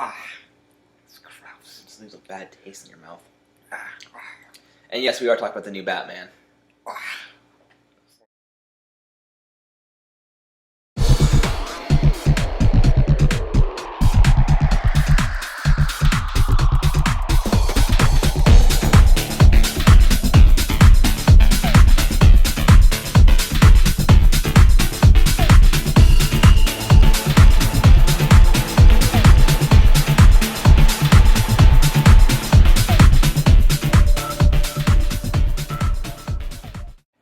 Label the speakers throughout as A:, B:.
A: Ah, it's gross.
B: It just leaves a bad taste in your mouth.
A: Ah.
B: And yes, we are talking about the new Batman.
A: Ah.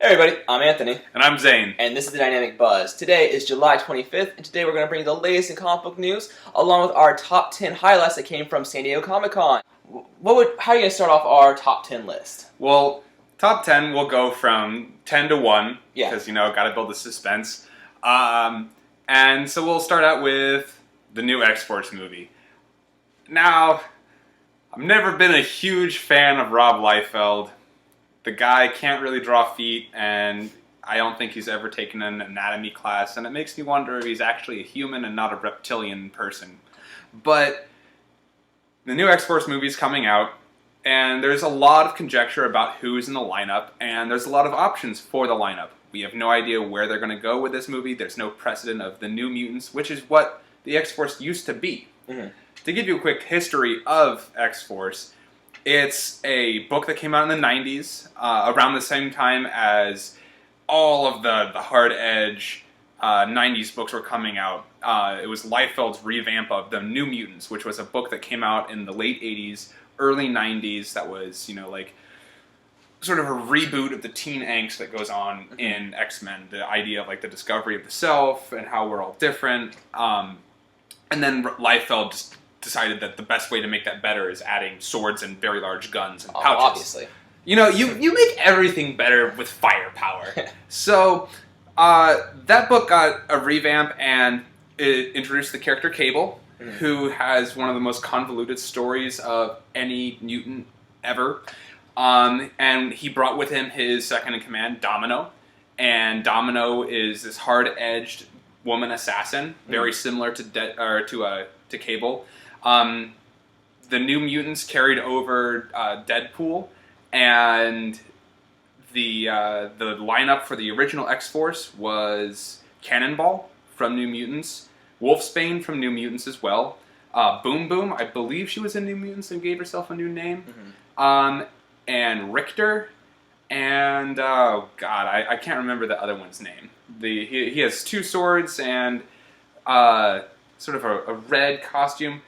B: Hey everybody, I'm Anthony.
A: And I'm Zane.
B: And this is the Dynamic Buzz. Today is July 25th, and today we're going to bring you the latest in comic book news, along with our top 10 highlights that came from San Diego Comic-Con. How are you going to start off our top 10 list?
A: Well, top 10 will go from 10 to 1,
B: Yeah.
A: because, gotta build the suspense. And so we'll start out with the new X-Force movie. Now, I've never been a huge fan of Rob Liefeld. The guy can't really draw feet, and I don't think he's ever taken an anatomy class, and it makes me wonder if he's actually a human and not a reptilian person. But the new X-Force movie is coming out, and there's a lot of conjecture about who's in the lineup, and there's a lot of options for the lineup. We have no idea where they're going to go with this movie. There's no precedent of the New Mutants, which is what the X-Force used to be.
B: Mm-hmm.
A: To give you a quick history of X-Force, it's a book that came out in the 90s, around the same time as all of the hard-edge 90s books were coming out. It was Liefeld's revamp of The New Mutants, which was a book that came out in the late 80s, early 90s, that was, like, sort of a reboot of the teen angst that goes on in X-Men. The idea of, like, the discovery of the self and how we're all different. And then Liefeld just decided that the best way to make that better is adding swords and very large guns and pouches.
B: Obviously.
A: You make everything better with firepower. So that book got a revamp, and it introduced the character Cable, who has one of the most convoluted stories of any mutant ever. And he brought with him his second-in-command, Domino. And Domino is this hard-edged woman assassin, very similar to Cable. The New Mutants carried over Deadpool, and the lineup for the original X-Force was Cannonball from New Mutants, Wolfsbane from New Mutants as well, Boom Boom, I believe she was in New Mutants and gave herself a new name, and Richter, and oh god, I can't remember the other one's name. He has two swords and sort of a red costume.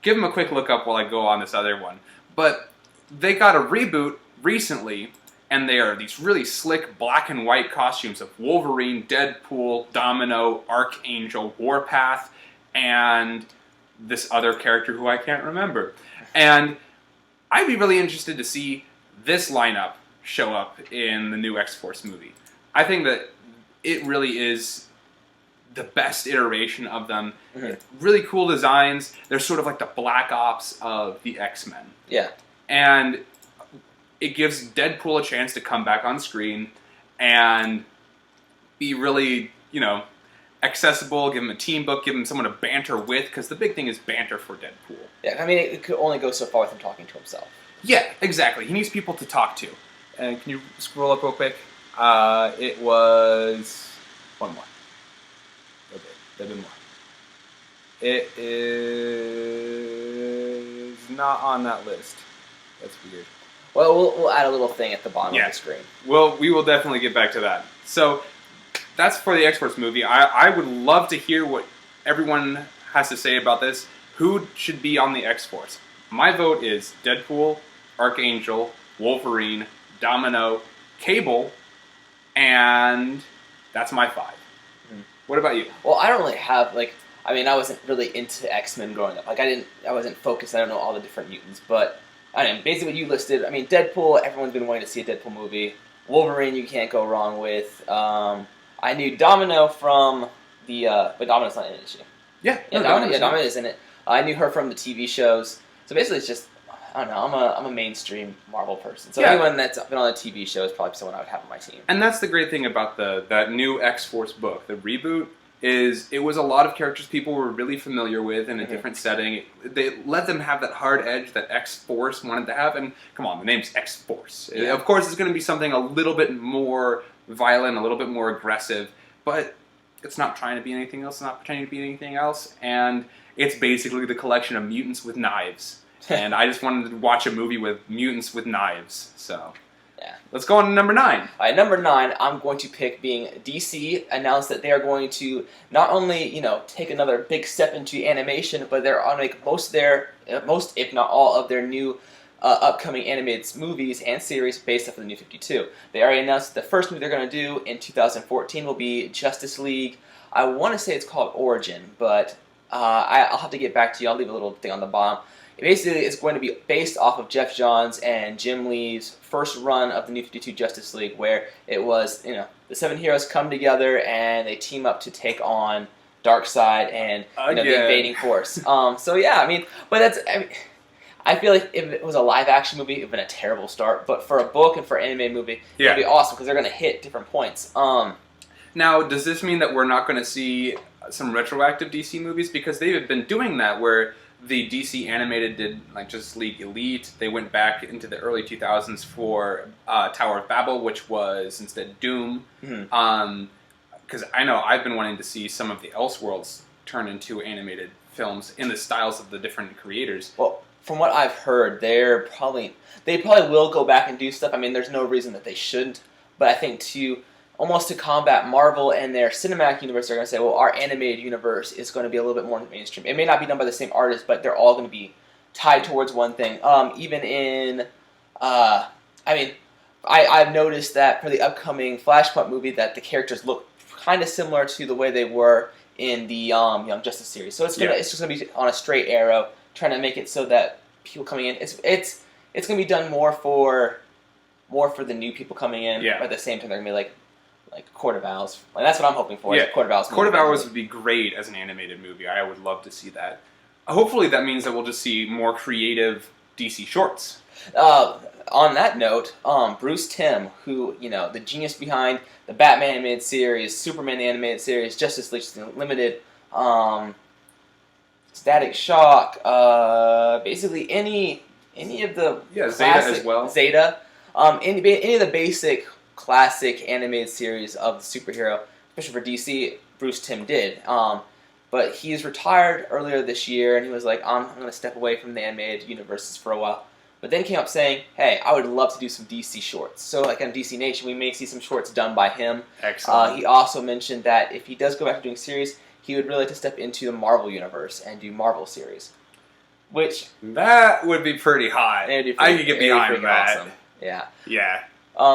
A: Give him a quick look up while I go on this other one. But they got a reboot recently, and they are these really slick black and white costumes of Wolverine, Deadpool, Domino, Archangel, Warpath, and this other character who I can't remember. And I'd be really interested to see this lineup show up in the new X-Force movie. I think that it really is the best iteration of them. Really cool designs. They're sort of like the Black Ops of the X-Men.
B: Yeah. And
A: it gives Deadpool a chance to come back on screen and be really, accessible, give him a team book, give him someone to banter with, because the big thing is banter for Deadpool.
B: Yeah, I mean, it could only go so far with him talking to himself.
A: Yeah, exactly. He needs people to talk to. Can you scroll up real quick? It was one more. A bit more. It is not on that list. That's weird.
B: Well, we'll add a little thing at the bottom of the screen.
A: Well, we will definitely get back to that. So that's for the X-Force movie. I would love to hear what everyone has to say about this. Who should be on the X-Force? My vote is Deadpool, Archangel, Wolverine, Domino, Cable, and that's my 5. What about you?
B: Well, I don't really have, I wasn't really into X-Men growing up. I wasn't focused. I don't know all the different mutants, but basically what you listed, Deadpool, everyone's been wanting to see a Deadpool movie. Wolverine, you can't go wrong with. I knew Domino from but Domino's not in it, is she?
A: Yeah,
B: Domino is in it. I knew her from the TV shows. So basically it's just, I don't know, I'm a mainstream Marvel person. So anyone that's been on a TV show is probably someone I would have on my team.
A: And that's the great thing about that new X-Force book. The reboot is it was a lot of characters people were really familiar with in a different setting. They let them have that hard edge that X-Force wanted to have, and come on, the name's X-Force.
B: Yeah.
A: Of course, it's going to be something a little bit more violent, a little bit more aggressive, but it's not trying to be anything else, it's not pretending to be anything else, and it's basically the collection of mutants with knives. And I just wanted to watch a movie with mutants with knives, so...
B: Yeah.
A: Let's go on to number 9.
B: All right, number 9, I'm going to pick being DC announced that they are going to not only, take another big step into animation, but they're going to make most, if not all, of their new upcoming animated movies and series based off of the New 52. They already announced that the first movie they're going to do in 2014 will be Justice League. I want to say it's called Origin, but I'll have to get back to you. I'll leave a little thing on the bottom. Basically, it's going to be based off of Jeff Johns and Jim Lee's first run of the New 52 Justice League, where it was, the 7 heroes come together and they team up to take on Darkseid and the invading force. I feel like if it was a live-action movie, it would have been a terrible start. But for a book and for an animated movie, it would be awesome because they're going to hit different points.
A: Now, does this mean that we're not going to see some retroactive DC movies? Because they've been doing that where... The DC animated did like Justice League Elite. They went back into the early 2000s for Tower of Babel, which was instead Doom. Because I know I've been wanting to see some of the Elseworlds turn into animated films in the styles of the different creators.
B: Well, from what I've heard, they probably will go back and do stuff. I mean, there's no reason that they shouldn't. But I think to combat Marvel and their cinematic universe, they're going to say, well, our animated universe is going to be a little bit more mainstream. It may not be done by the same artist, but they're all going to be tied towards one thing. Even in, I've noticed that for the upcoming Flashpoint movie that the characters look kind of similar to the way they were in the Young Justice series. So it's just going to be on a straight arrow, trying to make it so that people coming in, it's going to be done more for the new people coming in.
A: Yeah.
B: But at the same time, they're going to be like Court of Owls. Like, that's what I'm hoping for.
A: Yeah.
B: Court of Owls.
A: Court of Owls would be great as an animated movie. I would love to see that. Hopefully that means that we'll just see more creative DC shorts.
B: On that note, Bruce Timm, who, the genius behind the Batman animated series, Superman animated series, Justice League Limited, Static Shock, basically any of the
A: classic,
B: Zeta
A: as well.
B: Zeta, any of the basic classic animated series of the superhero, especially for DC, Bruce Timm did. But he's retired earlier this year, and he was like, I'm going to step away from the animated universes for a while. But then came up saying, hey, I would love to do some DC shorts. So like on DC Nation, we may see some shorts done by him.
A: Excellent.
B: He also mentioned that if he does go back to doing series, he would really like to step into the Marvel universe and do Marvel series.
A: That would be pretty hot. I could get behind that.
B: Awesome. Yeah.
A: Yeah.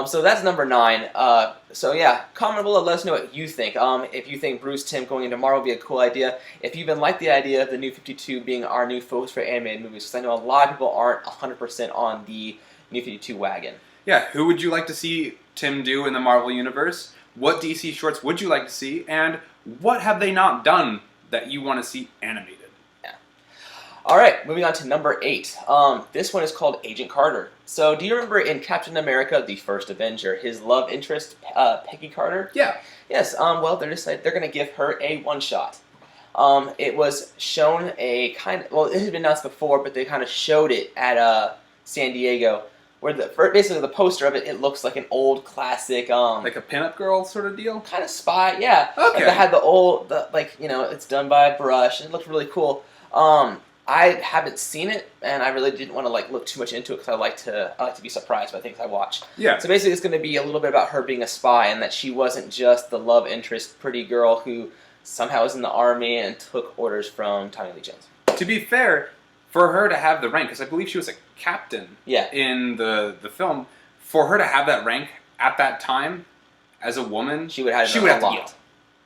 B: So that's number 9. Comment below, let us know what you think. If you think Bruce Timm going into Marvel would be a cool idea. If you even like the idea of the New 52 being our new focus for animated movies, because I know a lot of people aren't 100% on the New 52 wagon.
A: Yeah, who would you like to see Tim do in the Marvel Universe? What DC shorts would you like to see? And what have they not done that you want to see animated?
B: All right, moving on to number 8. This one is called Agent Carter. So, do you remember in Captain America, the first Avenger, his love interest, Peggy Carter?
A: Yeah.
B: Yes. Well, they're going to give her a one-shot. It was shown it had been announced before, but they kind of showed it at San Diego, where basically the poster of it, it looks like an old classic,
A: like a pinup girl sort of deal.
B: Kind of spy, yeah.
A: Okay.
B: Like they had it's done by a brush, and it looked really cool. I haven't seen it, and I really didn't want to look too much into it because I like to be surprised by things I watch.
A: Yeah.
B: So basically, it's going to be a little bit about her being a spy, and that she wasn't just the love interest, pretty girl who somehow was in the army and took orders from Tommy Lee Jones.
A: To be fair, for her to have the rank, because I believe she was a captain in the film, for her to have that rank at that time as a woman,
B: she would have to
A: be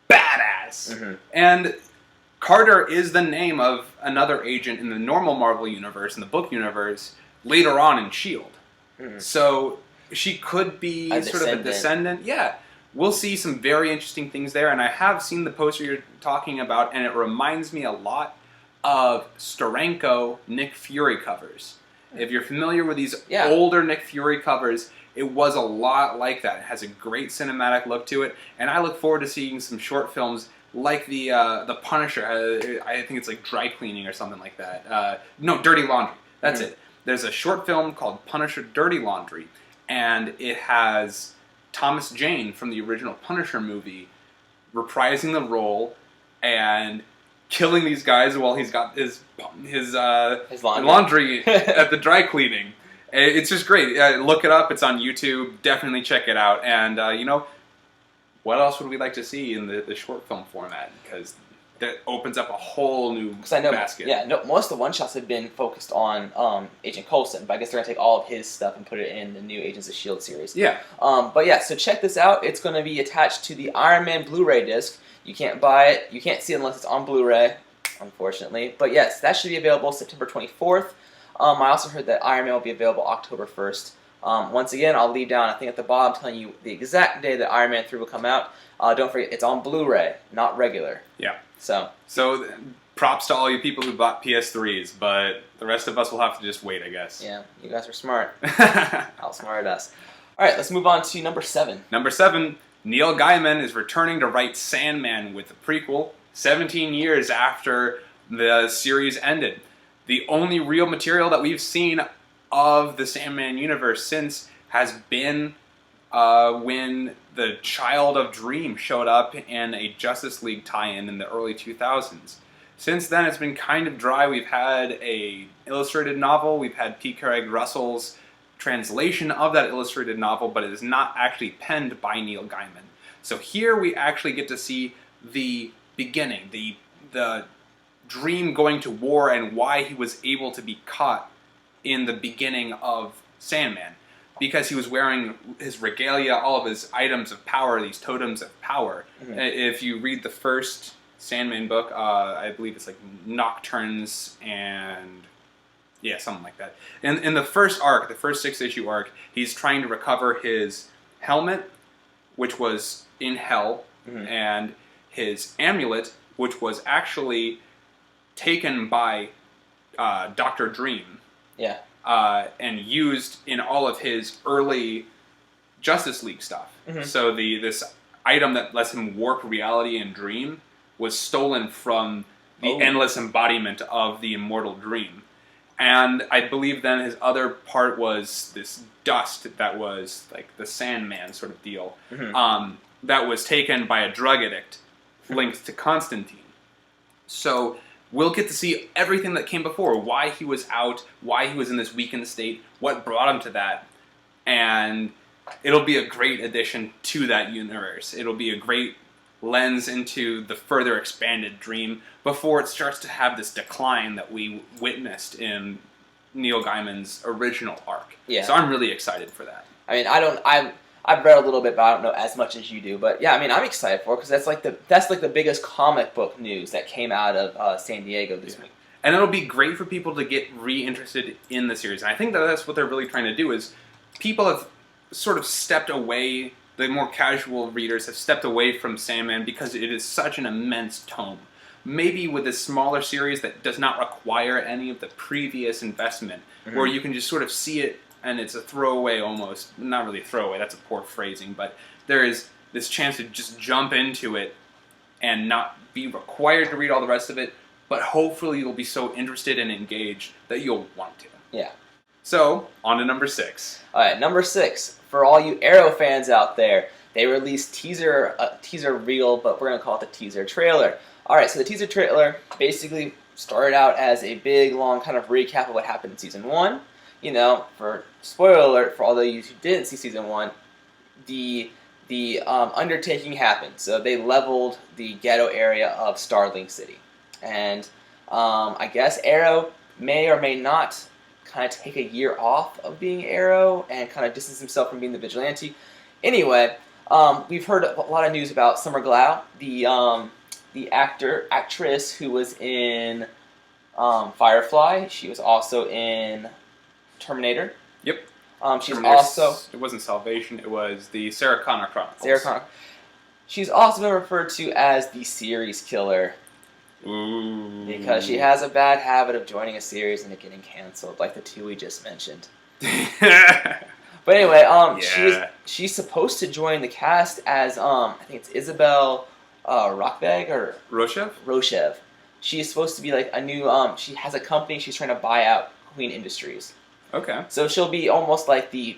A: badass.
B: Mm-hmm.
A: And Carter is the name of another agent in the normal Marvel universe, in the book universe, later on in S.H.I.E.L.D. Mm-hmm. So she could be sort of a descendant. Yeah. We'll see some very interesting things there, and I have seen the poster you're talking about, and it reminds me a lot of Steranko Nick Fury covers. If you're familiar with these older Nick Fury covers, it was a lot like that. It has a great cinematic look to it, and I look forward to seeing some short films like the Punisher. I think it's like dry cleaning or something like that. No, Dirty Laundry. That's it. There's a short film called Punisher Dirty Laundry, and it has Thomas Jane from the original Punisher movie reprising the role and killing these guys while he's got his laundry at the dry cleaning. It's just great. Look it up. It's on YouTube. Definitely check it out. And what else would we like to see in the short film format? Because that opens up a whole new basket.
B: Yeah, no, most of the one-shots have been focused on Agent Coulson, but I guess they're going to take all of his stuff and put it in the new Agents of S.H.I.E.L.D. series.
A: Yeah.
B: But yeah, so check this out. It's going to be attached to the Iron Man Blu-ray disc. You can't buy it. You can't see it unless it's on Blu-ray, unfortunately. But yes, that should be available September 24th. I also heard that Iron Man will be available October 1st. Once again, I'll leave down, I think at the bottom, telling you the exact day that Iron Man 3 will come out. Don't forget, it's on Blu-ray, not regular.
A: Yeah.
B: So
A: props to all you people who bought PS3s, but the rest of us will have to just wait, I guess.
B: Yeah, you guys are smart. Outsmarted us. All right, let's move on to number 7.
A: Number 7, Neil Gaiman is returning to write Sandman with the prequel 17 years after the series ended. The only real material that we've seen of the Sandman universe since has been when the Child of Dream showed up in a Justice League tie-in in the early 2000s. Since then, it's been kind of dry. We've had an illustrated novel. We've had P. Craig Russell's translation of that illustrated novel, but it is not actually penned by Neil Gaiman. So here we actually get to see the beginning, the Dream going to war and why he was able to be caught in the beginning of Sandman. Because he was wearing his regalia, all of his items of power, these totems of power. Mm-hmm. If you read the first Sandman book, I believe it's like Nocturnes and yeah, something like that. In the first arc, the first 6-issue arc, he's trying to recover his helmet, which was in hell, and his amulet, which was actually taken by Dr. Dream.
B: Yeah.
A: And used in all of his early Justice League stuff. So this item that lets him warp reality and dream was stolen from the endless embodiment of the immortal Dream. And I believe then his other part was this dust that was like the Sandman sort of deal, that was taken by a drug addict linked to Constantine. So we'll get to see everything that came before, why he was out, why he was in this weakened state, what brought him to that, and it'll be a great addition to that universe. It'll be a great lens into the further expanded Dream before it starts to have this decline that we witnessed in Neil Gaiman's original arc.
B: Yeah.
A: So I'm really excited for that.
B: I mean, I've read a little bit, but I don't know as much as you do. But yeah, I mean, I'm excited for it because that's like the biggest comic book news that came out of San Diego this week.
A: And it'll be great for people to get re-interested in the series. And I think that's what they're really trying to do is people have sort of stepped away, the more casual readers have stepped away from Sandman because it is such an immense tome. Maybe with a smaller series that does not require any of the previous investment, where you can just sort of see it and it's a throwaway almost. Not really a throwaway, that's a poor phrasing, but there is this chance to just jump into it and not be required to read all the rest of it, but hopefully you'll be so interested and engaged that you'll want to.
B: Yeah.
A: So, on to number 6.
B: Alright, number 6. For all you Arrow fans out there, they released teaser reel, but we're going to call it the teaser trailer. Alright, so the teaser trailer basically started out as a big, long kind of recap of what happened in Season 1. You know, for spoiler alert, for all those who didn't see Season 1, the undertaking happened. So they leveled the ghetto area of Starling City. And I guess Arrow may or may not kind of take a year off of being Arrow and kind of distance himself from being the vigilante. Anyway, we've heard a lot of news about Summer Glau, the actress who was in Firefly. She was also in Terminator.
A: Yep.
B: She's also...
A: It wasn't Salvation, it was the Sarah Connor Chronicles.
B: Sarah Connor. She's also been referred to as the series killer.
A: Ooh.
B: Because she has a bad habit of joining a series and it getting canceled, like the 2 we just mentioned. But anyway, she's supposed to join the cast as, I think it's Isabel Rockveg or
A: Roshev?
B: Roshev. She's supposed to be like a new. She has a company. She's trying to buy out Queen Industries.
A: Okay.
B: So she'll be almost like the.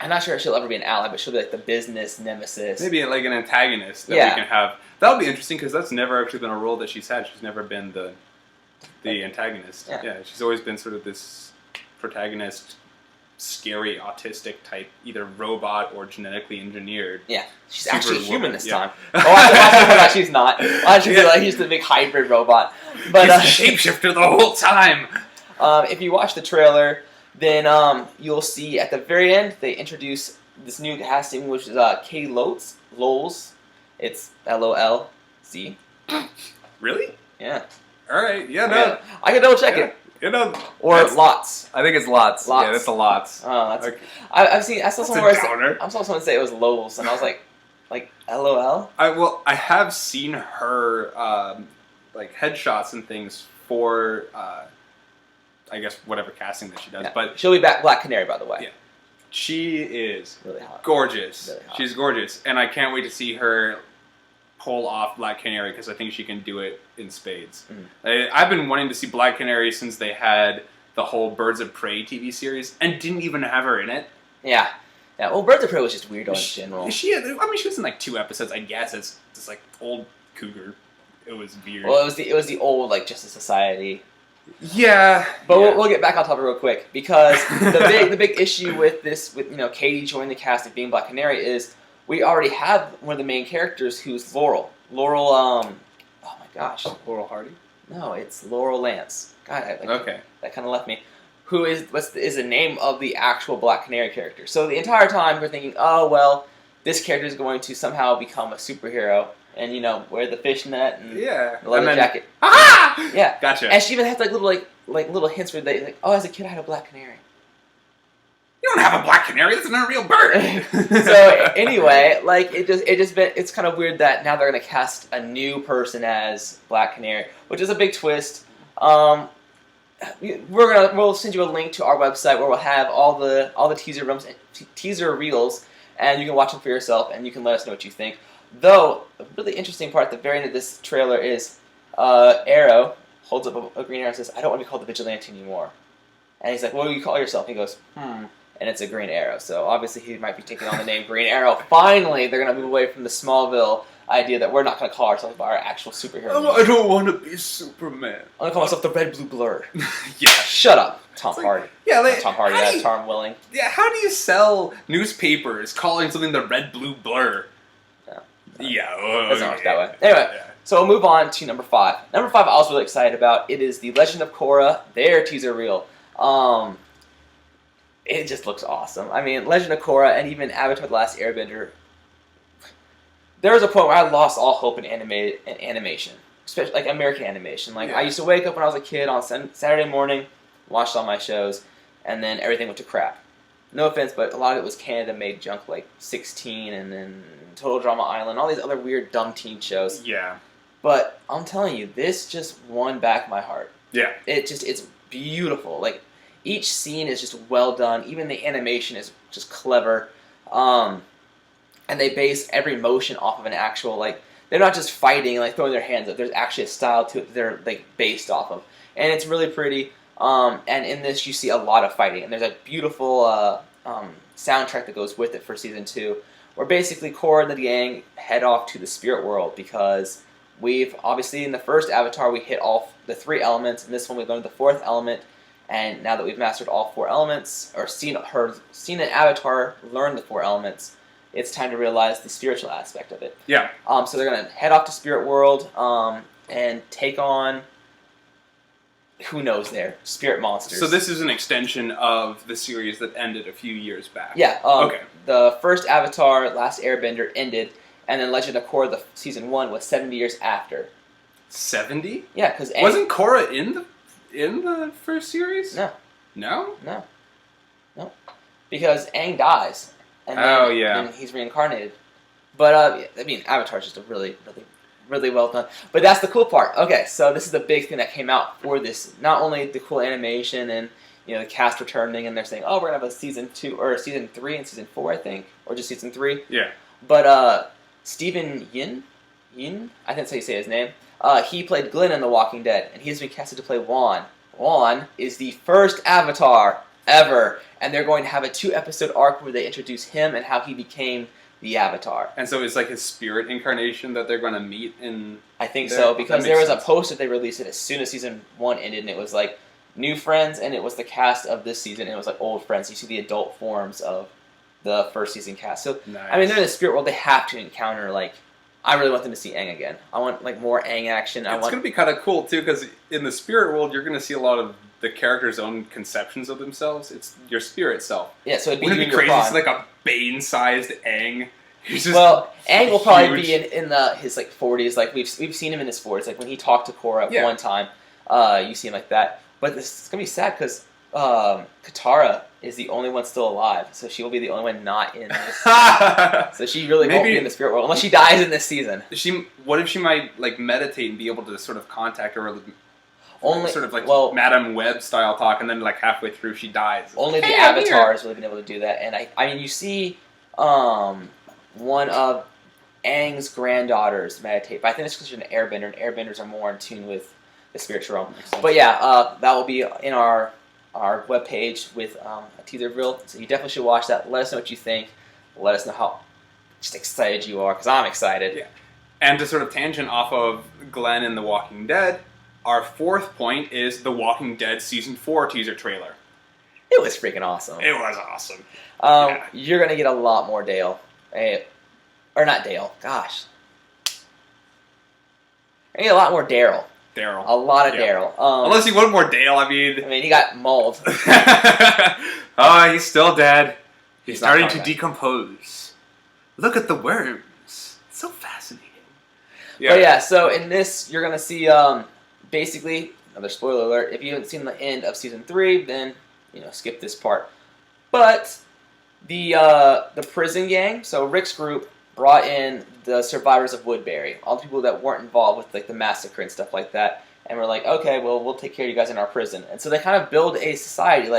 B: I'm not sure if she'll ever be an ally, but she'll be like the business nemesis.
A: Maybe like an antagonist that we can have. That'll be interesting because that's never actually been a role that she's had. She's never been the antagonist. Yeah, she's always been sort of this protagonist, scary, autistic type, either robot or genetically engineered.
B: Yeah, she's actually human this time.
A: Yeah.
B: Oh, she's not. I should be like he's the big hybrid robot. But
A: he's a shapeshifter the whole time.
B: If you watch the trailer, then you'll see at the very end they introduce this new casting, which is Katie Lowles. It's Lolz.
A: Really?
B: Yeah.
A: All right. Yeah. No.
B: I can double check it.
A: You know,
B: or Lots.
A: I think it's Lots.
B: Lots.
A: Yeah, that's a Lots.
B: Oh, that's.
A: Okay.
B: I saw someone say it was Lowles, and I was like LOL.
A: I have seen her like headshots and things for I guess whatever casting that she does, but
B: she'll be back. Black Canary, by the way.
A: Yeah, she is
B: really hot.
A: Gorgeous.
B: Really hot.
A: She's gorgeous, and I can't wait to see her pull off Black Canary because I think she can do it in spades. I've been wanting to see Black Canary since they had the whole Birds of Prey TV series and didn't even have her in it.
B: Yeah. Yeah, well, Birds of Prey was just weird in general.
A: She was in like 2 episodes, I guess. It's this like old cougar. It was weird.
B: Well, it was the old like Justice Society.
A: Yeah,
B: but we'll get back on topic real quick because the big issue with this, with Katie joining the cast of being Black Canary, is we already have one of the main characters who's Laurel. Oh my gosh,
A: Laurel Hardy.
B: No, it's Laurel Lance. God,
A: okay,
B: that kind of left me. Who is the name of the actual Black Canary character? So the entire time we're thinking, oh well, this character is going to somehow become a superhero and wear the fishnet and the leather jacket.
A: Ah!
B: Yeah,
A: gotcha.
B: And she even has little hints where they like, oh, as a kid I had a Black Canary.
A: You don't have a Black Canary. That's not a real bird.
B: So anyway, it's kind of weird that now they're gonna cast a new person as Black Canary, which is a big twist. We'll send you a link to our website where we'll have all the teaser reels, and you can watch them for yourself, and you can let us know what you think. Though a really interesting part at the very end of this trailer is Arrow holds up a green arrow and says, "I don't want to be called the Vigilante anymore." And he's like, "What do you call yourself?" And he goes, And it's a Green Arrow. So obviously he might be taking on the name Green Arrow. Finally, they're going to move away from the Smallville idea that we're not going to call ourselves by our actual superhero name.
A: I don't want to be Superman.
B: I'm going to call myself the Red Blue Blur.
A: Yeah.
B: Shut up, Tom Hardy.
A: Yeah,
B: Tom Hardy, Tom Welling.
A: Yeah, how do you sell newspapers calling something the Red Blue Blur? Doesn't
B: work that way. Anyway, so we'll move on to number 5. Number 5 I was really excited about. It is the Legend of Korra, their teaser reel. It just looks awesome. I mean, Legend of Korra and even Avatar: The Last Airbender. There was a point where I lost all hope in animation, especially like American animation. I used to wake up when I was a kid on Saturday morning, watched all my shows, and then everything went to crap. No offense, but a lot of it was Canada-made junk, like 16 and then Total Drama Island, all these other weird, dumb teen shows.
A: Yeah.
B: But I'm telling you, this just won back my heart.
A: Yeah.
B: It's beautiful. Like, each scene is just well done. Even the animation is just clever. And they base every motion off of an actual, they're not just fighting and throwing their hands up. There's actually a style to it that they're based off of. And it's really pretty. And in this, you see a lot of fighting. And there's a beautiful soundtrack that goes with it for Season 2, where basically Korra and the gang head off to the spirit world because we've, obviously, in the first Avatar, we hit all the 3 elements. In this one, we learned the 4th element. And now that we've mastered all 4 elements, or seen an Avatar learn the 4 elements, it's time to realize the spiritual aspect of it.
A: Yeah.
B: So they're going to head off to Spirit World and take on, who knows there, spirit monsters.
A: So this is an extension of the series that ended a few years back.
B: Yeah.
A: Okay.
B: The first Avatar, Last Airbender, ended, and then Legend of Korra, Season 1, was 70 years after.
A: 70?
B: Yeah, because
A: wasn't Korra in the first series?
B: No.
A: No?
B: No. Because Aang dies. And then he's reincarnated. But, Avatar's just a really, really, really well done. But that's the cool part. Okay, so this is the big thing that came out for this. Not only the cool animation and, the cast returning, and they're saying, oh, we're going to have a Season 2, or Season 3 and Season 4, I think. Or just Season 3.
A: Yeah.
B: But, Stephen Yin, Yin? I think that's how you say his name. He played Glenn in The Walking Dead, and he's been casted to play Juan. Juan is the first Avatar ever, and they're going to have a 2-episode arc where they introduce him and how he became the Avatar.
A: And so it's like his spirit incarnation that they're going to meet in...
B: I think so, because there was a poster they released it as soon as season 1 ended, and it was like new friends, and it was the cast of this season, and it was like old friends. You see the adult forms of the first season cast. So,
A: nice.
B: I mean, they're in the spirit world. They have to encounter, like... I really want them to see Aang again. I want like more Aang action.
A: It's going to be kind of cool, too, because in the spirit world, you're going to see a lot of the character's own conceptions of themselves. It's your spirit self.
B: Yeah, so it'd be,
A: wouldn't it be crazy? It's like a Bane-sized Aang.
B: Aang will probably be in his like 40s. Like we've seen him in his 40s. Like when he talked to Korra at one time, you see him like that. But this is gonna be sad because Katara is the only one still alive, so she will be the only one not in this. So she really won't be in the spirit world unless she dies in this season.
A: What if she might like meditate and be able to sort of contact her?
B: Only
A: sort of like Madame Web style talk, and then like halfway through she dies.
B: Only the Avatar has really been able to do that, and I mean you see one of Aang's granddaughters meditate, but I think it's because she's an airbender, and airbenders are more in tune with the spiritual realm. But yeah, that will be in our webpage with a teaser reel, so you definitely should watch that. Let us know what you think. Let us know how just excited you are, because I'm excited.
A: Yeah. And to sort of tangent off of Glenn and The Walking Dead, our 4th point is The Walking Dead Season 4 teaser trailer.
B: It was freaking awesome.
A: It was awesome.
B: You're going to get a lot more Dale. Or not Dale. Gosh. You're going to get a lot more Daryl. A lot of Daryl.
A: Unless you want more Dale, I mean,
B: he got mauled.
A: Oh, he's still dead. He's starting to
B: back.
A: decompose. Look at the worms. It's so fascinating.
B: Yeah. But yeah, so in this, you're going to see... basically, another spoiler alert, if you haven't seen the end of Season 3, then, skip this part. But the prison gang, so Rick's group, brought in the survivors of Woodbury, all the people that weren't involved with like the massacre and stuff like that, and we're like, okay, well, we'll take care of you guys in our prison. And so they kind of build a society,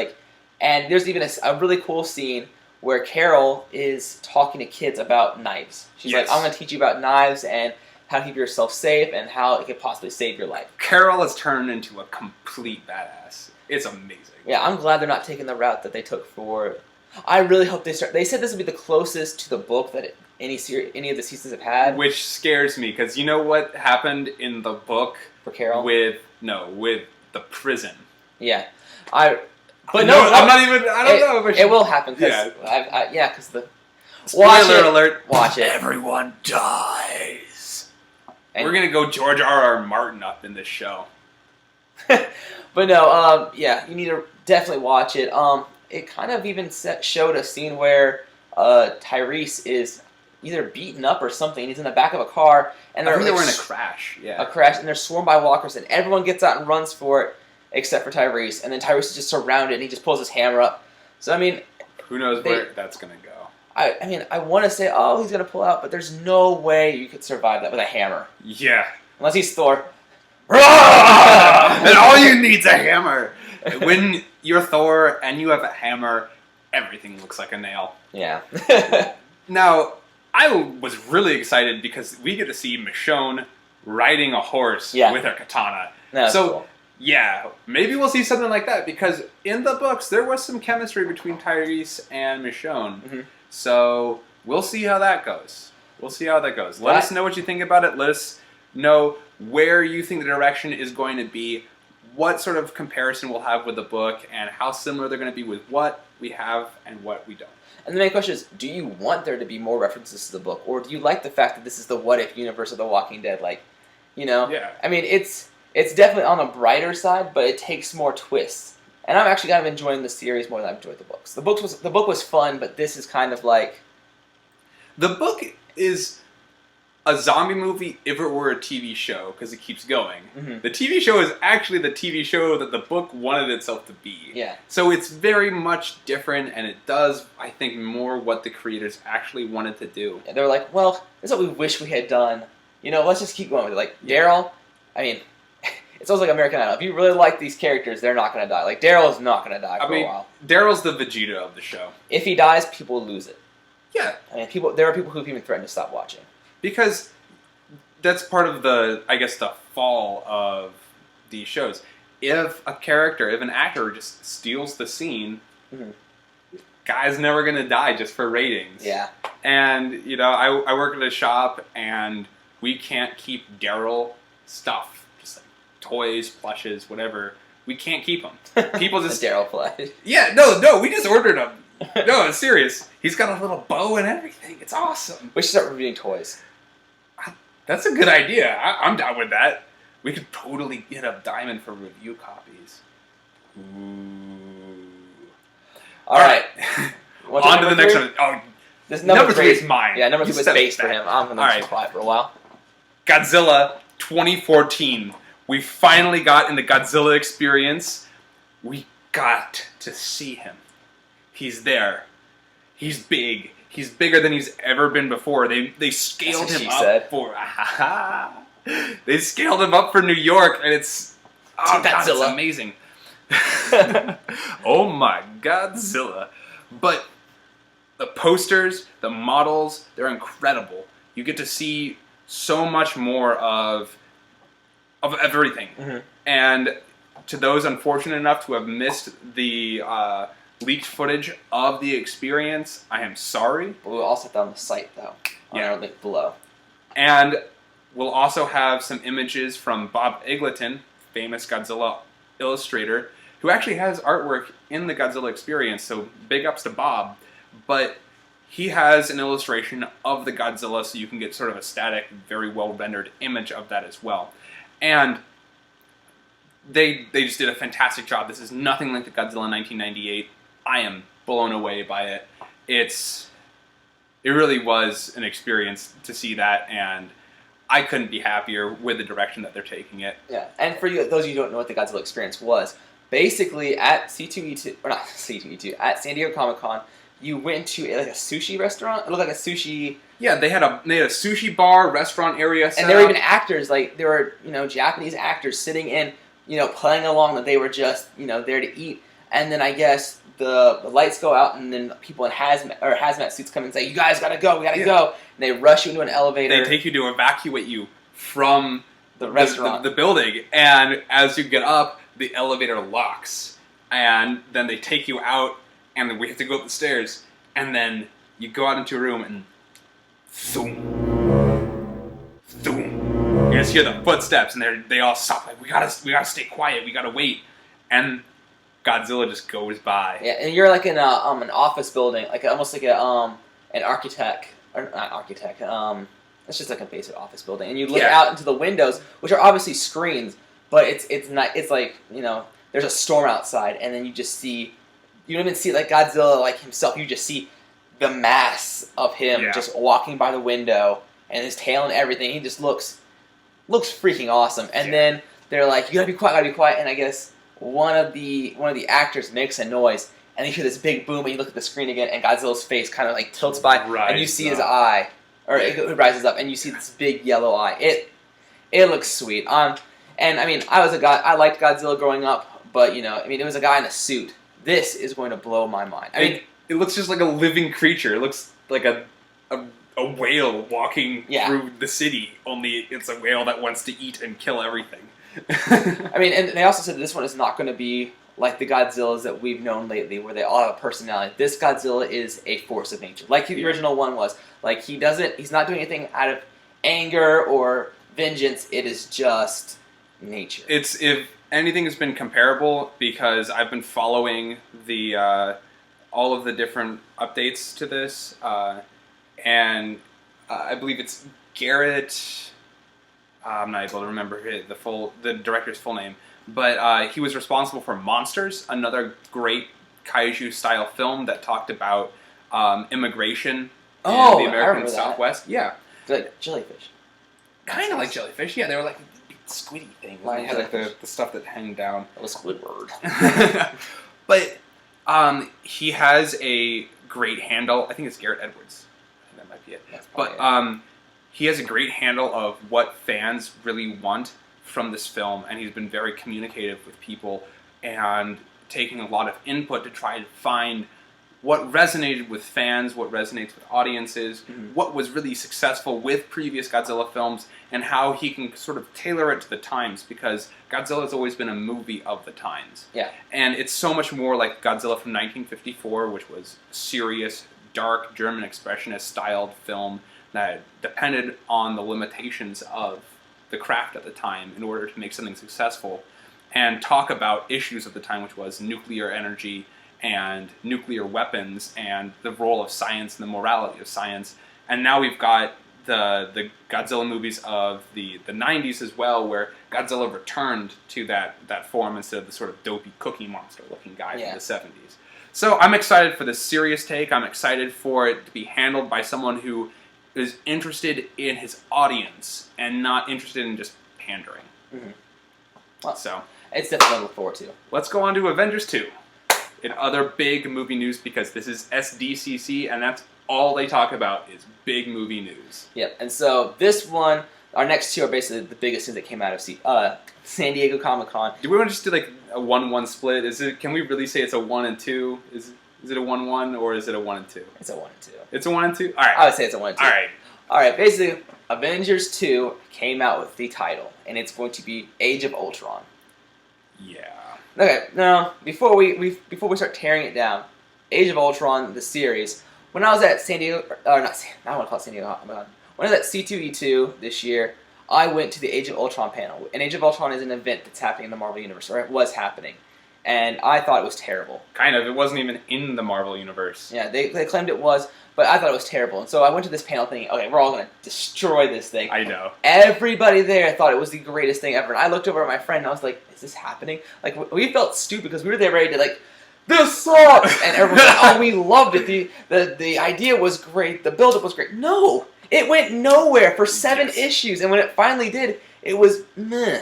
B: and there's even a really cool scene where Carol is talking to kids about knives. She's like, I'm going to teach you about knives and how to keep yourself safe, and how it could possibly save your life.
A: Carol has turned into a complete badass. It's amazing.
B: Yeah, I'm glad they're not taking the route that they took for... I really hope they start... They said this would be the closest to the book that any of the seasons have had.
A: Which scares me, because you know what happened in the book...
B: For Carol?
A: With the prison.
B: Yeah.
A: I'm not even... I don't know.
B: It will happen, because...
A: Yeah,
B: because the...
A: Spoiler alert.
B: Watch it.
A: Everyone dies. And we're going to go George R.R. Martin up in this show.
B: But no, you need to definitely watch it. It kind of even showed a scene where Tyrese is either beaten up or something. He's in the back of a car, and
A: they were in a crash. Yeah,
B: a crash, and they're swarmed by walkers, and everyone gets out and runs for it except for Tyrese. And then Tyrese is just surrounded, and he just pulls his hammer up. So I mean,
A: who knows where that's gonna go?
B: I want to say, he's gonna pull out, but there's no way you could survive that with a hammer.
A: Yeah,
B: unless he's Thor.
A: And all you need's a hammer. When you're Thor and you have a hammer, everything looks like a nail.
B: Yeah.
A: Now, I was really excited because we get to see Michonne riding a horse with her katana.
B: That's cool.
A: Yeah, maybe we'll see something like that, because in the books there was some chemistry between Tyrese and Michonne. Mm-hmm. So we'll see how that goes. Let us know what you think about it. Let us know where you think the direction is going to be, what sort of comparison we'll have with the book, and how similar they're going to be with what we have and what we don't.
B: And the main question is, do you want there to be more references to the book, or do you like the fact that this is the what-if universe of The Walking Dead?
A: Yeah.
B: I mean, it's definitely on the brighter side, but it takes more twists. And I'm actually kind of enjoying the series more than I've enjoyed the books. The book was fun, but this is kind of like...
A: The book is a zombie movie if it were a TV show, because it keeps going. Mm-hmm. The TV show is actually the TV show that the book wanted itself to be.
B: Yeah.
A: So it's very much different, and it does, I think, more what the creators actually wanted to do.
B: Yeah, they were like, well, this is what we wish we had done. Let's just keep going with it. Like, Daryl, I mean... It's almost like American Idol. If you really like these characters, they're not going to die. Like, Daryl is not going to die for a while.
A: Daryl's the Vegeta of the show.
B: If he dies, people lose it.
A: Yeah.
B: I mean, there are people who've even threatened to stop watching.
A: Because that's part of the, I guess, the fall of these shows. If an actor just steals the scene, guy's never gonna die just for ratings.
B: Yeah.
A: And I work at a shop, and we can't keep Daryl stuff, just like toys, plushes, whatever. We can't keep them. People just
B: Daryl plush.
A: Yeah, no, we just ordered them. No, it's serious. He's got a little bow and everything. It's awesome.
B: We should start reviewing toys.
A: That's a good idea. I'm down with that. We could totally get a Diamond for review copies. Ooh.
B: All right.
A: On to the next one. Oh,
B: this
A: number 3 is mine.
B: Yeah, number 3 was base for him. I'm going to be quiet for a while.
A: Godzilla 2014. We finally got in the Godzilla Experience. We got to see him. He's there. He's big. He's bigger than he's ever been before. They scaled him up for they scaled him up for New York, and it's God, it's amazing. Oh my Godzilla! But the posters, the models, they're incredible. You get to see so much more of everything. And to those unfortunate enough to have missed the leaked footage of the experience, I am sorry.
B: But we'll also have that on the site, though, on our link below.
A: And we'll also have some images from Bob Eggleton, famous Godzilla illustrator, who actually has artwork in the Godzilla Experience, so big ups to Bob. But he has an illustration of the Godzilla, so you can get sort of a static, very well-rendered image of that as well. And they just did a fantastic job. This is nothing like the Godzilla 1998. I am blown away by it. It really was an experience to see that, and I couldn't be happier with the direction that they're taking it.
B: Yeah, and for you, those of you who don't know what the Godzilla Experience was, basically at C2E2, or not C2E2, at San Diego Comic-Con, you went to a sushi restaurant. It looked like a sushi.
A: Yeah, they had a sushi bar, restaurant area set
B: and there were
A: up.
B: even actors, like there were Japanese actors sitting in, playing along, that they were just there to eat. And then I guess the lights go out, and then people in hazmat suits come and say, "You guys gotta go, we gotta go." And they rush you into an elevator.
A: They take you to evacuate you from
B: the restaurant,
A: the building, and as you get up, the elevator locks, and then they take you out, and then we have to go up the stairs, and then you go out into a room, and thoom, thoom. You just hear the footsteps, and they all stop. Like we gotta stay quiet. We gotta wait, and Godzilla just goes by.
B: Yeah, and you're like in an office building, like almost like an architect, or not architect. It's just like a basic office building, and you look out into the windows, which are obviously screens, but it's not. It's like there's a storm outside, and then you just see. You don't even see like Godzilla like himself. You just see the mass of him just walking by the window, and his tail and everything. He just looks freaking awesome. And then they're like, "You gotta be quiet," and I guess one of the actors makes a noise, and you hear this big boom, and you look at the screen again, and Godzilla's face kind of like tilts by, and you see his eye, or it rises up, and you see this big yellow eye. It looks sweet. And I mean, I liked Godzilla growing up, but it was a guy in a suit. This is going to blow my mind. I mean,
A: it looks just like a living creature. It looks like a whale walking through the city, only it's a whale that wants to eat and kill everything.
B: I mean, and they also said this one is not going to be like the Godzillas that we've known lately, where they all have a personality. This Godzilla is a force of nature, like the original one was. Like he's not doing anything out of anger or vengeance. It is just nature.
A: If anything has been comparable, because I've been following all of the different updates to this, and I believe it's Garrett. I'm not able to remember the director's full name, but he was responsible for Monsters, another great kaiju style film that talked about immigration in the American Southwest. Yeah,
B: like jellyfish.
A: Kind of like jellyfish. Yeah, they were like big squiddy things. They had like the stuff that hang down.
B: That was Squidward.
A: But he has a great handle. I think it's Garrett Edwards. That might be it. But he has a great handle of what fans really want from this film, and he's been very communicative with people and taking a lot of input to try and find what resonated with fans, what resonates with audiences, what was really successful with previous Godzilla films, and how he can sort of tailor it to the times, because Godzilla's always been a movie of the times.
B: Yeah.
A: And it's so much more like Godzilla from 1954, which was serious, dark, German expressionist styled film that depended on the limitations of the craft at the time in order to make something successful, and talk about issues of the time, which was nuclear energy and nuclear weapons and the role of science and the morality of science. And now we've got the Godzilla movies of the 90s as well, where Godzilla returned to that form instead of the sort of dopey cookie monster looking guy from the 70s. So I'm excited for this serious take. I'm excited for it to be handled by someone who is interested in his audience and not interested in just pandering.
B: Well,
A: so
B: it's definitely to look forward to.
A: Let's go on to Avengers 2. In other big movie news, because this is SDCC, and that's all they talk about is big movie news.
B: Yep, and so this one, our next two are basically the biggest things that came out of San Diego Comic-Con.
A: Do we want to just do like a 1-1 split? Can we really say it's a 1 and 2? Is it a 1-1 or is it a 1 and 2?
B: It's a 1 and 2.
A: It's a 1 and 2? All right.
B: I would say it's a 1 and 2.
A: All right.
B: Basically, Avengers 2 came out with the title, and it's going to be Age of Ultron.
A: Yeah.
B: Okay, now, before we start tearing it down, Age of Ultron, the series, when I was at San Diego, I want to call it San Diego, when I was at C2E2 this year, I went to the Age of Ultron panel. And Age of Ultron is an event that's happening in the Marvel Universe, or it was happening. And I thought it was terrible.
A: Kind of. It wasn't even in the Marvel Universe.
B: Yeah, they claimed it was, but I thought it was terrible. And so I went to this panel thinking, okay, we're all going to destroy this thing.
A: I know.
B: Everybody there thought it was the greatest thing ever. And I looked over at my friend and I was like, is this happening? Like, we felt stupid because we were there ready to, like, this sucks! And everyone was like, oh, we loved it. The idea was great. The build-up was great. No! It went nowhere for 7 issues. And when it finally did, it was meh.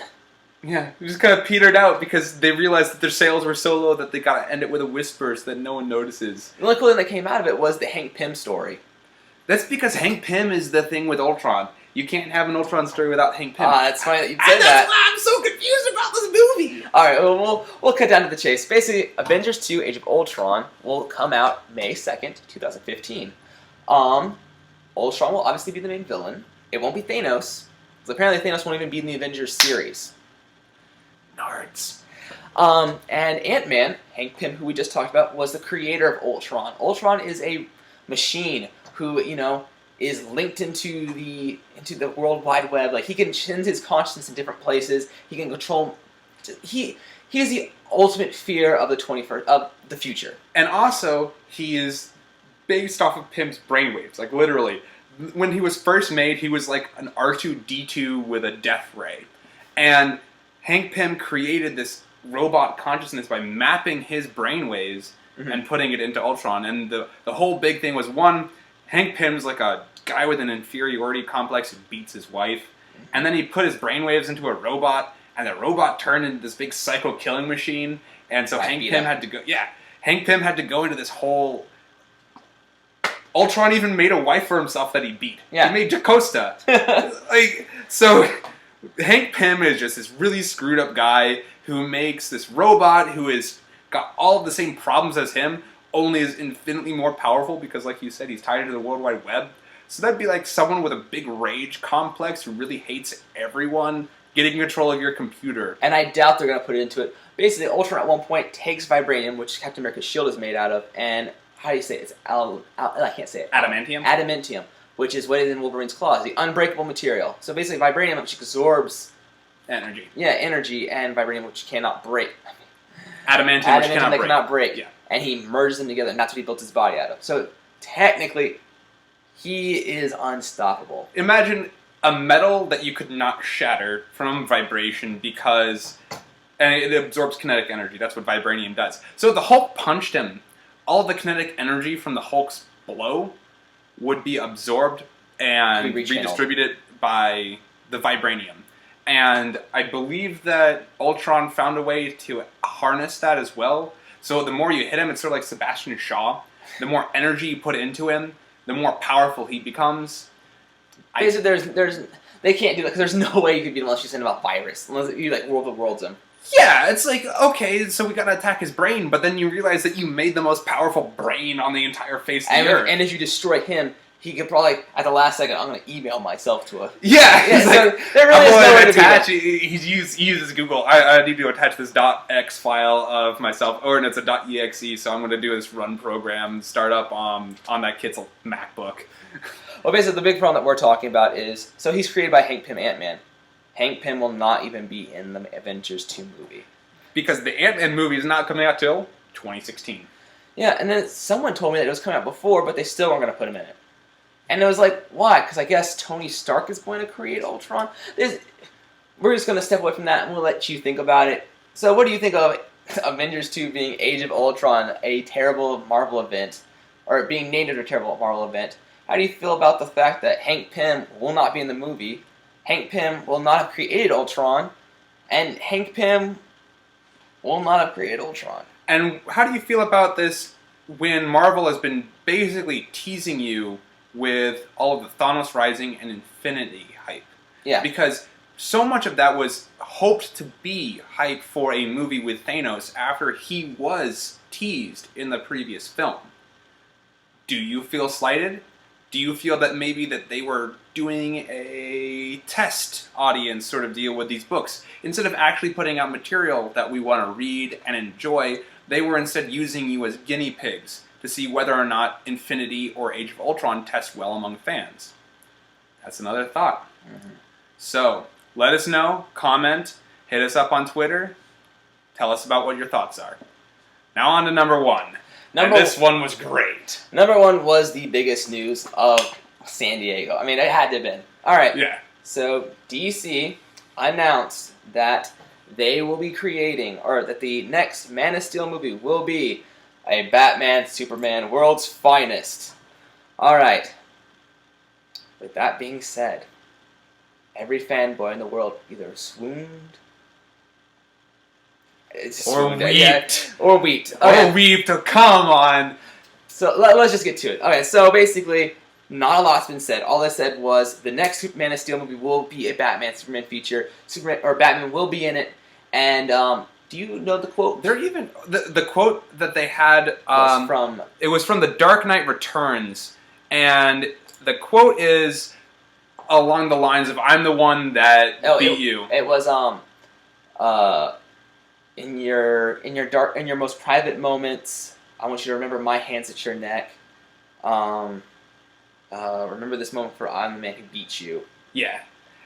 A: Yeah, it just kind of petered out because they realized that their sales were so low that they got to end it with a whisper so that no one notices.
B: The only cool thing that came out of it was the Hank Pym story.
A: That's because Hank Pym is the thing with Ultron. You can't have an Ultron story without Hank Pym.
B: That's funny that you said that.
A: That's why I'm so confused about this movie.
B: All right, well, we'll cut down to the chase. Basically, Avengers 2 Age of Ultron will come out May 2nd, 2015. Ultron will obviously be the main villain. It won't be Thanos, because apparently Thanos won't even be in the Avengers series.
A: Nards.
B: And Ant-Man, Hank Pym, who we just talked about, was the creator of Ultron. Ultron is a machine who, is linked into the World Wide Web. Like, he can send his consciousness in different places. He can control. He is the ultimate fear of the future.
A: And also, he is based off of Pym's brainwaves. Like, literally, when he was first made, he was like an R2-D2 with a death ray, and Hank Pym created this robot consciousness by mapping his brainwaves and putting it into Ultron. And the whole big thing was, one, Hank Pym's like a guy with an inferiority complex who beats his wife. And then he put his brainwaves into a robot, and the robot turned into this big psycho-killing machine. And so Hank Pym had to go... Yeah, Hank Pym had to go into this whole... Ultron even made a wife for himself that he beat.
B: Yeah.
A: He made Jocasta. So... Hank Pym is just this really screwed up guy who makes this robot who has got all of the same problems as him, only is infinitely more powerful because, like you said, he's tied into the World Wide Web. So that'd be like someone with a big rage complex who really hates everyone getting control of your computer.
B: And I doubt they're going to put it into it. Basically, Ultron at one point takes vibranium, which Captain America's shield is made out of, and how do you say it? It's I can't say it.
A: Adamantium?
B: Adamantium, which is what is in Wolverine's claws, the unbreakable material. So basically, vibranium, which absorbs
A: energy.
B: Yeah, energy, and vibranium, which cannot break.
A: Adamantium, which
B: cannot break.
A: Yeah.
B: And he merges them together, and that's what he built his body out of. So technically, he is unstoppable.
A: Imagine a metal that you could not shatter from vibration because... And it absorbs kinetic energy. That's what vibranium does. So if the Hulk punched him, all the kinetic energy from the Hulk's blow would be absorbed and redistributed by the vibranium. And I believe that Ultron found a way to harness that as well. So the more you hit him, it's sort of like Sebastian Shaw. The more energy you put into him, the more powerful he becomes.
B: Basically, they can't do that because there's no way you could beat him unless you send him a virus, unless you like World of Worlds him.
A: Yeah, it's like, okay, so we gotta attack his brain, but then you realize that you made the most powerful brain on the entire face of the earth.
B: And if you destroy him, he could probably, at the last second, I'm going to email myself to a...
A: Yeah,
B: yeah, so
A: like,
B: there really is no way to
A: attach.
B: be
A: He uses Google. I need to attach this .x file of myself, and it's a .exe. So I'm going to do this run program startup on that kid's MacBook.
B: Well, basically, the big problem that we're talking about is, so he's created by Hank Pym Ant-Man. Hank Pym will not even be in the Avengers 2 movie.
A: Because the Ant-Man movie is not coming out till 2016.
B: Yeah, and then someone told me that it was coming out before, but they still weren't going to put him in it. And it was like, why? Because I guess Tony Stark is going to create Ultron? We're just going to step away from that, and we'll let you think about it. So what do you think of Avengers 2 being Age of Ultron, a terrible Marvel event, or being named as a terrible Marvel event? How do you feel about the fact that Hank Pym will not be in the movie, Hank Pym will not have created Ultron, and Hank Pym will not have created Ultron?
A: And how do you feel about this when Marvel has been basically teasing you with all of the Thanos Rising and Infinity hype?
B: Yeah.
A: Because so much of that was hoped to be hype for a movie with Thanos after he was teased in the previous film. Do you feel slighted? Do you feel that maybe that they were doing a test audience sort of deal with these books? Instead of actually putting out material that we want to read and enjoy, they were instead using you as guinea pigs to see whether or not Infinity or Age of Ultron test well among fans. That's another thought. Mm-hmm. So, let us know, comment, hit us up on Twitter, tell us about what your thoughts are. Now on to number one. This one was great.
B: Number one was the biggest news of San Diego. I mean, it had to have been. All right.
A: Yeah.
B: So, DC announced that they will be creating, or that the next Man of Steel movie will be a Batman, Superman, World's Finest. All right. With that being said, every fanboy in the world either swooned...
A: Or weeped.
B: Or weeped.
A: Okay. Or weeped. Come on.
B: So let's just get to it. Okay, so basically, not a lot's been said. All I said was the next Man of Steel movie will be a Batman Superman feature. Batman will be in it. And do you know the quote?
A: They're even the quote that they had
B: was from.
A: It was from The Dark Knight Returns, and the quote is along the lines of "I'm the one that beat you."
B: It was in your most private moments, I want you to remember my hands at your neck. Remember this moment, for I'm the man who beat you.
A: Yeah.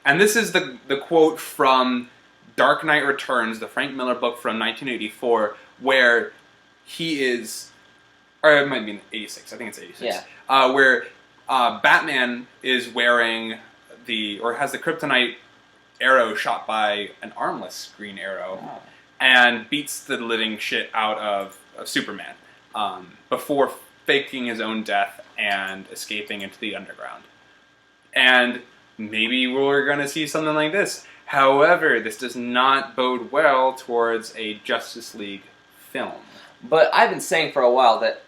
A: And this is the quote from Dark Knight Returns, the Frank Miller book from 1984, where he is, or it might be 86, I think it's 86,
B: yeah.
A: Where Batman is wearing has the kryptonite arrow shot by an armless Green Arrow. Oh. And beats the living shit out of Superman before faking his own death and escaping into the underground. And maybe we're going to see something like this. However, this does not bode well towards a Justice League film.
B: But I've been saying for a while that,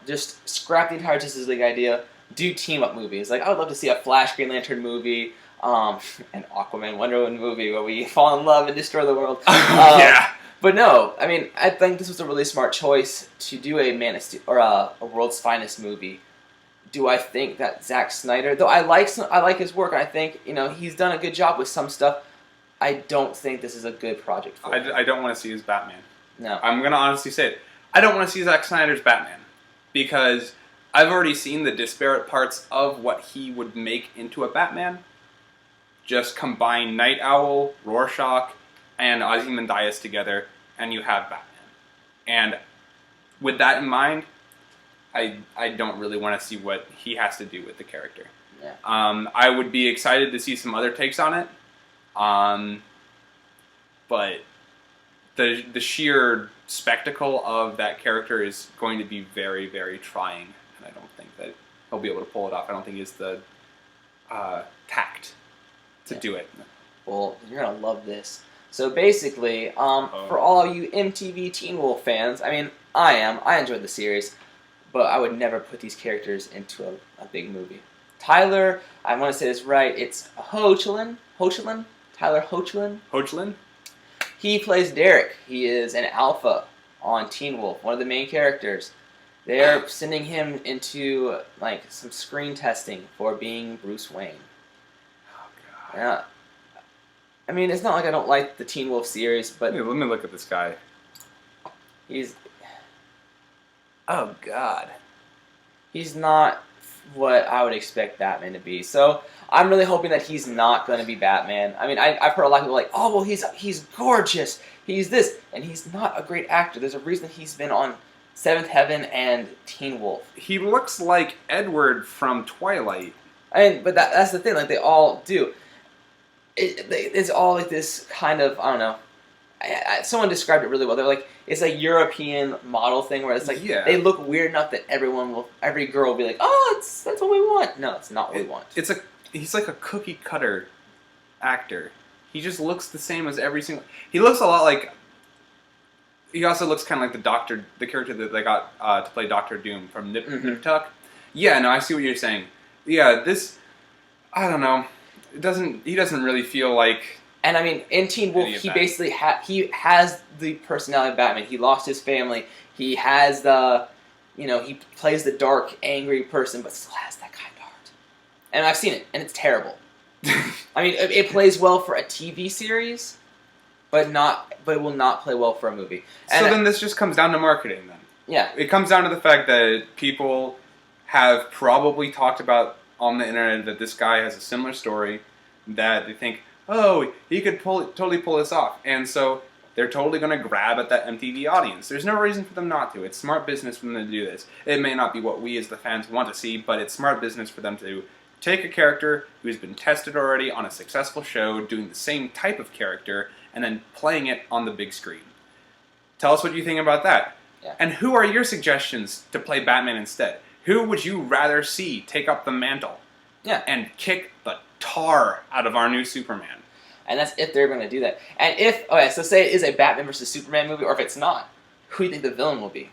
B: just scrap the entire Justice League idea, do team-up movies. Like, I would love to see a Flash Green Lantern movie, an Aquaman Wonder Woman movie where we fall in love and destroy the world.
A: Yeah.
B: But no, I mean, I think this was a really smart choice to do a Man of Steel, or a World's Finest movie. Do I think that Zack Snyder, though I like his work, I think he's done a good job with some stuff. I don't think this is a good project for him.
A: I don't want to see his Batman.
B: No,
A: I'm gonna honestly say it. I don't want to see Zack Snyder's Batman because I've already seen the disparate parts of what he would make into a Batman. Just combine Night Owl, Rorschach, and Ozymandias together, and you have Batman. And with that in mind, I don't really want to see what he has to do with the character.
B: Yeah.
A: I would be excited to see some other takes on it, but the sheer spectacle of that character is going to be very, very trying, and I don't think that he'll be able to pull it off. I don't think he has the tact to do it.
B: Well, you're going to love this. So basically, for all you MTV Teen Wolf fans, I mean, I enjoyed the series, but I would never put these characters into a big movie. Tyler, I want to say this right, it's Hoechlin? Tyler Hoechlin?
A: Hoechlin?
B: He plays Derek. He is an alpha on Teen Wolf, one of the main characters. They're sending him into like some screen testing for being Bruce Wayne.
A: Oh god.
B: Yeah. I mean, it's not like I don't like the Teen Wolf series, but
A: Let me look at this guy.
B: he's
A: Oh god.
B: he's not what I would expect Batman to be. So I'm really hoping that he's not going to be Batman. I mean, I've heard a lot of people like, oh well, he's gorgeous, he's this, and he's not a great actor. There's a reason he's been on Seventh Heaven and Teen Wolf.
A: He looks like Edward from Twilight.
B: But that's the thing. Like they all do. It's all like this kind of, I don't know. Someone described it really well. They're like, it's a European model thing where it's like they look weird enough that every girl will be like, oh, that's what we want. No, it's not what we want.
A: He's like a cookie cutter actor. He just looks the same as every single. He looks a lot like. He also looks kind of like the character that they got to play Doctor Doom from Nip Tuck. Yeah, no, I see what you're saying. Yeah, this, I don't know. He doesn't really feel like.
B: And I mean, in Teen Wolf, he basically he has the personality of Batman. He lost his family. He has he plays the dark, angry person, but still has that kind of heart. And I've seen it, and it's terrible. I mean, it plays well for a TV series, but it will not play well for a movie. And
A: so then this just comes down to marketing then.
B: Yeah.
A: It comes down to the fact that people have probably talked about on the internet that this guy has a similar story, that they think, oh, he could totally pull this off. And so they're totally going to grab at that MTV audience. There's no reason for them not to. It's smart business for them to do this. It may not be what we as the fans want to see, but it's smart business for them to take a character who's been tested already on a successful show, doing the same type of character, and then playing it on the big screen. Tell us what you think about that.
B: Yeah.
A: And who are your suggestions to play Batman instead? Who would you rather see take up the mantle and kick the tar out of our new Superman?
B: And that's if they're going to do that. And so say it is a Batman versus Superman movie, or if it's not, who do you think the villain will be?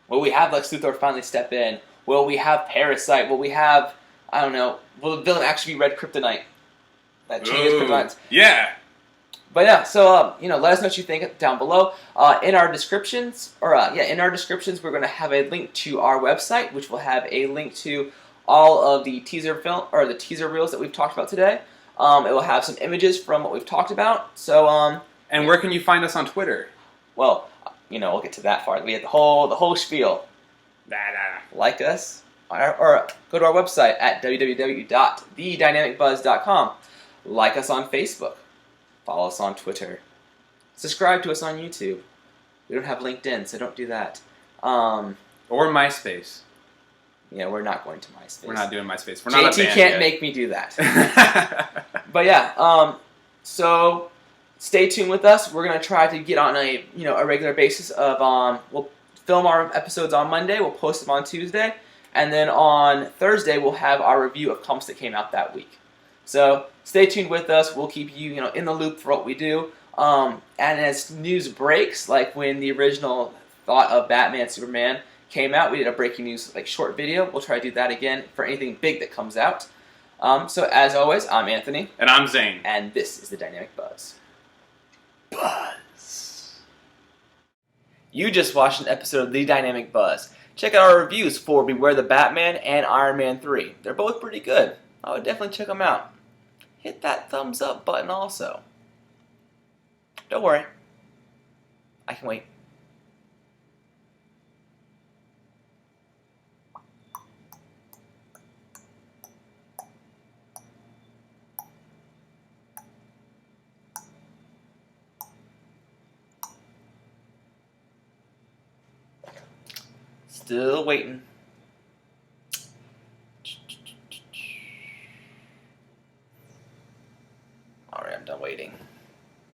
B: Will we have Lex Luthor finally step in? Will we have Parasite? Will we have, I don't know, will the villain actually be Red Kryptonite? That changes Kryptonite.
A: Yeah.
B: But yeah, so let us know what you think down below. In our descriptions, we're going to have a link to our website, which will have a link to all of the teaser reels that we've talked about today. It will have some images from what we've talked about. So
A: and where can you find us on Twitter?
B: Well, we'll get to that part. We have the whole spiel. Like us, or go to our website at www.thedynamicbuzz.com. Like us on Facebook. Follow us on Twitter. Subscribe to us on YouTube. We don't have LinkedIn, so don't do that.
A: Or MySpace.
B: Yeah, we're not going to MySpace.
A: We're not doing MySpace. We're not a band
B: JT can't
A: yet.
B: make me do that. But yeah, so stay tuned with us. We're gonna try to get on a regular basis of we'll film our episodes on Monday. We'll post them on Tuesday, and then on Thursday we'll have our review of comics that came out that week. So stay tuned with us. We'll keep you in the loop for what we do. And as news breaks, like when the original thought of Batman Superman came out, we did a breaking news short video. We'll try to do that again for anything big that comes out. So as always, I'm Anthony.
A: And I'm Zane.
B: And this is the Dynamic Buzz.
A: Buzz.
B: You just watched an episode of The Dynamic Buzz. Check out our reviews for Beware the Batman and Iron Man 3. They're both pretty good. I would definitely check them out. Hit that thumbs up button also. Don't worry. I can wait. Still waiting. Alright, I'm done waiting.